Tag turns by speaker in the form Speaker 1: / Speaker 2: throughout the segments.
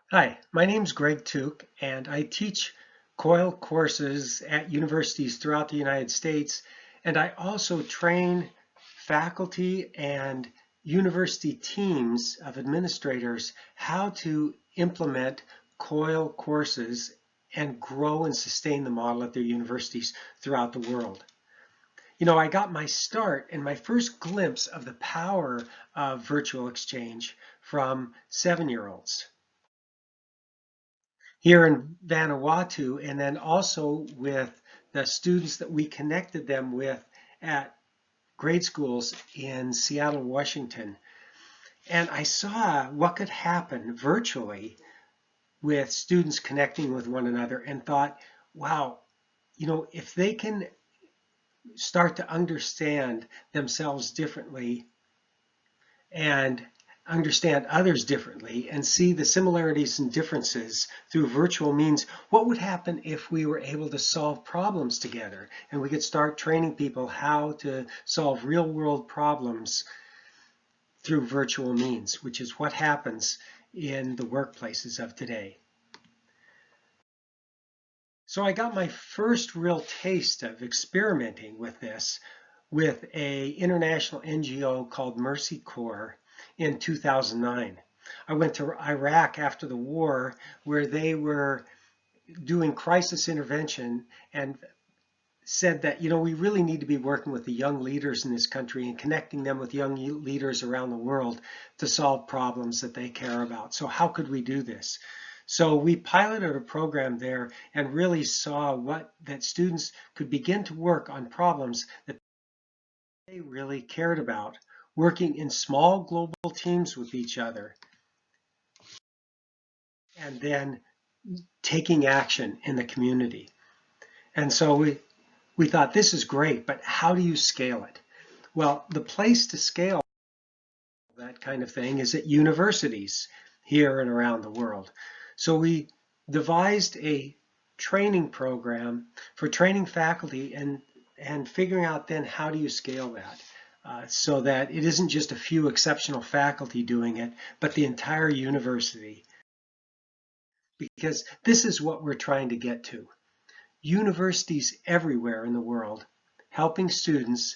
Speaker 1: Hi, my name's Greg Tuke, and I teach COIL courses at universities throughout the United States, and I also train faculty and university teams of administrators how to implement COIL courses and grow and sustain the model at their universities throughout the world. I got my start and my first glimpse of the power of virtual exchange from 7-year-olds here in Vanuatu, and then also with the students that we connected them with at grade schools in Seattle, Washington. And I saw what could happen virtually with students connecting with one another and thought, wow, if they can start to understand themselves differently and understand others differently and see the similarities and differences through virtual means, what would happen if we were able to solve problems together and we could start training people how to solve real world problems through virtual means, which is what happens in the workplaces of today. So I got my first real taste of experimenting with this with an international NGO called Mercy Corps in 2009. I went to Iraq after the war, where they were doing crisis intervention and said that, we really need to be working with the young leaders in this country and connecting them with young leaders around the world to solve problems that they care about. So how could we do this? So we piloted a program there and really saw that students could begin to work on problems that they really cared about, working in small global teams with each other, and then taking action in the community. And so we thought, this is great, but how do you scale it? Well, the place to scale that kind of thing is at universities here and around the world. So we devised a training program for training faculty and figuring out then how do you scale that so that it isn't just a few exceptional faculty doing it, but the entire university. Because this is what we're trying to get to. Universities everywhere in the world helping students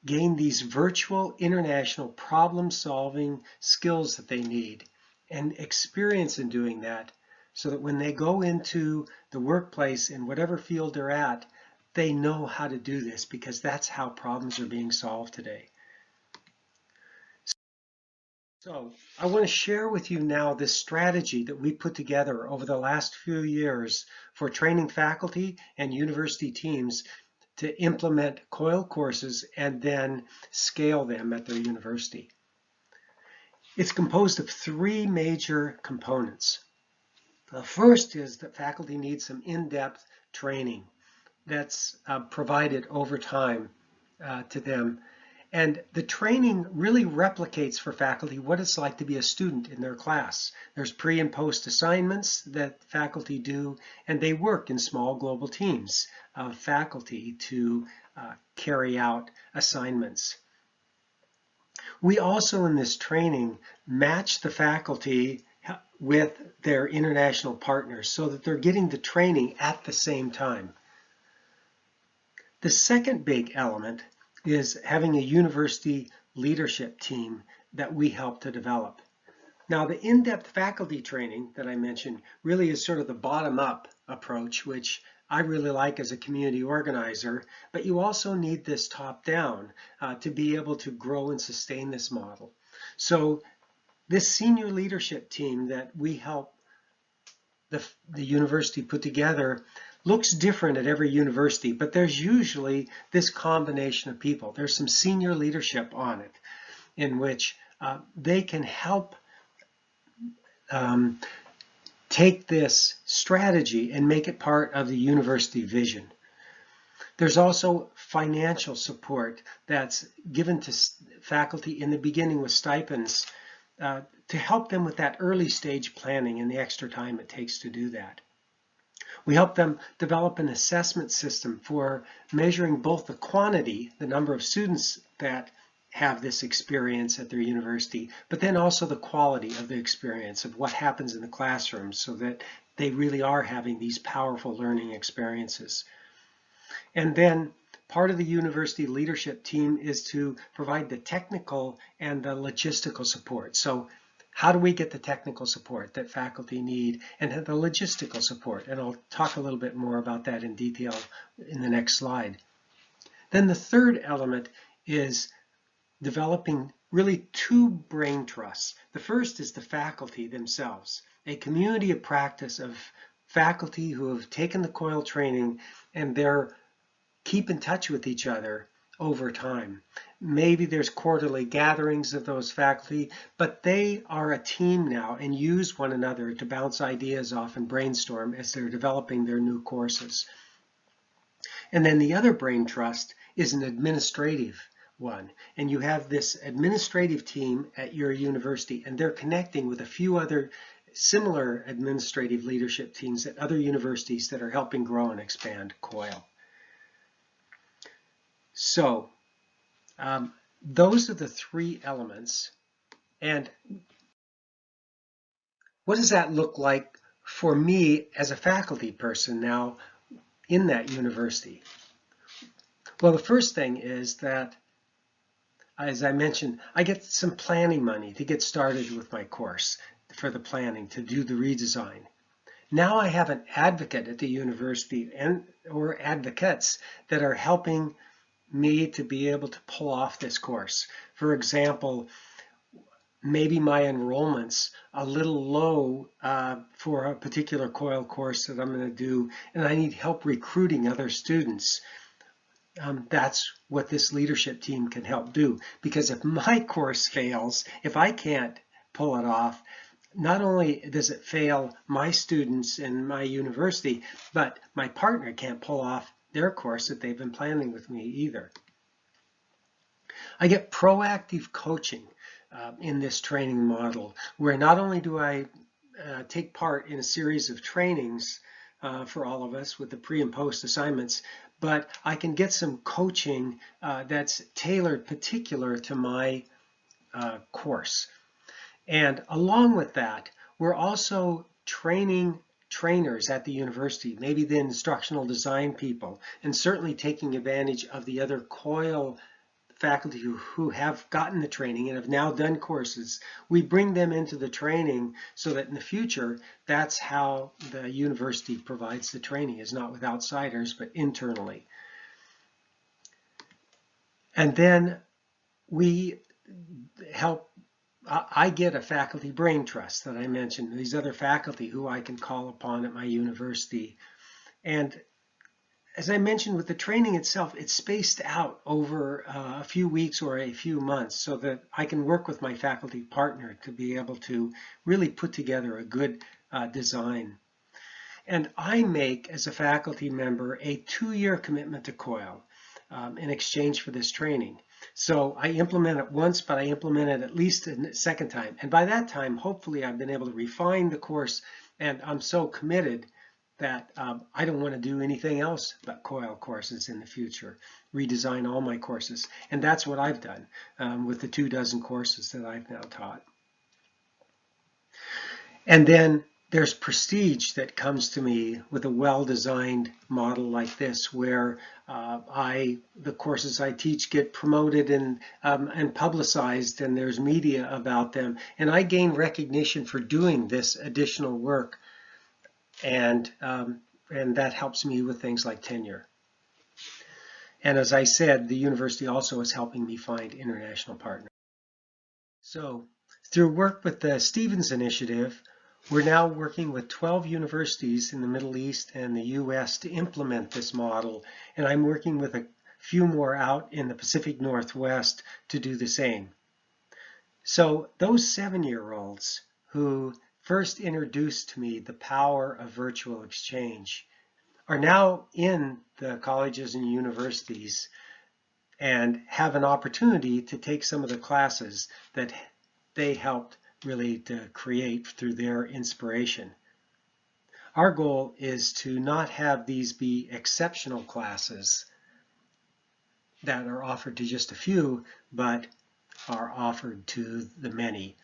Speaker 1: gain these virtual international problem-solving skills that they need and experience in doing that so that when they go into the workplace in whatever field they're at, they know how to do this because that's how problems are being solved today. So I want to share with you now this strategy that we put together over the last few years for training faculty and university teams to implement COIL courses and then scale them at their university. It's composed of three major components. The first is that faculty need some in-depth training that's provided over time to them. And the training really replicates for faculty what it's like to be a student in their class. There's pre and post assignments that faculty do, and they work in small global teams of faculty to carry out assignments. We also in this training match the faculty with their international partners so that they're getting the training at the same time. The second big element is having a university leadership team that we help to develop. Now, the in-depth faculty training that I mentioned really is sort of the bottom-up approach, which I really like as a community organizer, but you also need this top-down to be able to grow and sustain this model. So this senior leadership team that we help the university put together looks different at every university, but there's usually this combination of people. There's some senior leadership on it in which they can help take this strategy and make it part of the university vision. There's also financial support that's given to faculty in the beginning with stipends to help them with that early stage planning and the extra time it takes to do that. We help them develop an assessment system for measuring both the quantity, the number of students that have this experience at their university, but then also the quality of the experience of what happens in the classroom so that they really are having these powerful learning experiences. And then part of the university leadership team is to provide the technical and the logistical support. So how do we get the technical support that faculty need and the logistical support? And I'll talk a little bit more about that in detail in the next slide. Then the third element is developing really two brain trusts. The first is the faculty themselves, a community of practice of faculty who have taken the COIL training and they're keep in touch with each other over time. Maybe there's quarterly gatherings of those faculty, but they are a team now and use one another to bounce ideas off and brainstorm as they're developing their new courses. And then the other brain trust is an administrative one. And you have this administrative team at your university, and they're connecting with a few other similar administrative leadership teams at other universities that are helping grow and expand COIL. So those are the three elements. And what does that look like for me as a faculty person now in that university? Well, the first thing is that, as I mentioned, I get some planning money to get started with my course for the planning, to do the redesign. Now I have an advocate at the university or advocates that are helping me to be able to pull off this course. For example, maybe my enrollment's a little low for a particular COIL course that I'm going to do, and I need help recruiting other students. That's what this leadership team can help do. Because if my course fails, if I can't pull it off, not only does it fail my students and my university, but my partner can't pull off their course that they've been planning with me either. I get proactive coaching in this training model, where not only do I take part in a series of trainings for all of us with the pre and post assignments, but I can get some coaching that's tailored particular to my course. And along with that, we're also training trainers at the university, maybe the instructional design people, and certainly taking advantage of the other COIL faculty who have gotten the training and have now done courses. We bring them into the training so that in the future, that's how the university provides the training, is not with outsiders, but internally. And then we help. I get a faculty brain trust that I mentioned, these other faculty who I can call upon at my university. And as I mentioned with the training itself, it's spaced out over a few weeks or a few months so that I can work with my faculty partner to be able to really put together a good design. And I make, as a faculty member, a 2-year commitment to COIL in exchange for this training. So I implement it once, but I implement it at least a second time. And by that time, hopefully I've been able to refine the course, and I'm so committed that I don't want to do anything else but COIL courses in the future, redesign all my courses. And that's what I've done with the 24 courses that I've now taught. And then there's prestige that comes to me with a well-designed model like this, where the courses I teach get promoted and publicized, and there's media about them, and I gain recognition for doing this additional work, and that helps me with things like tenure. And as I said, the university also is helping me find international partners. So through work with the Stevens Initiative, we're now working with 12 universities in the Middle East and the US to implement this model, and I'm working with a few more out in the Pacific Northwest to do the same. So those 7-year-olds who first introduced to me the power of virtual exchange are now in the colleges and universities and have an opportunity to take some of the classes that they helped really to create through their inspiration. Our goal is to not have these be exceptional classes that are offered to just a few, but are offered to the many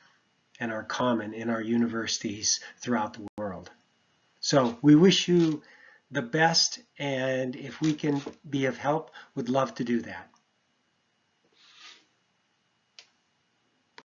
Speaker 1: and are common in our universities throughout the world. So we wish you the best, and if we can be of help, would love to do that.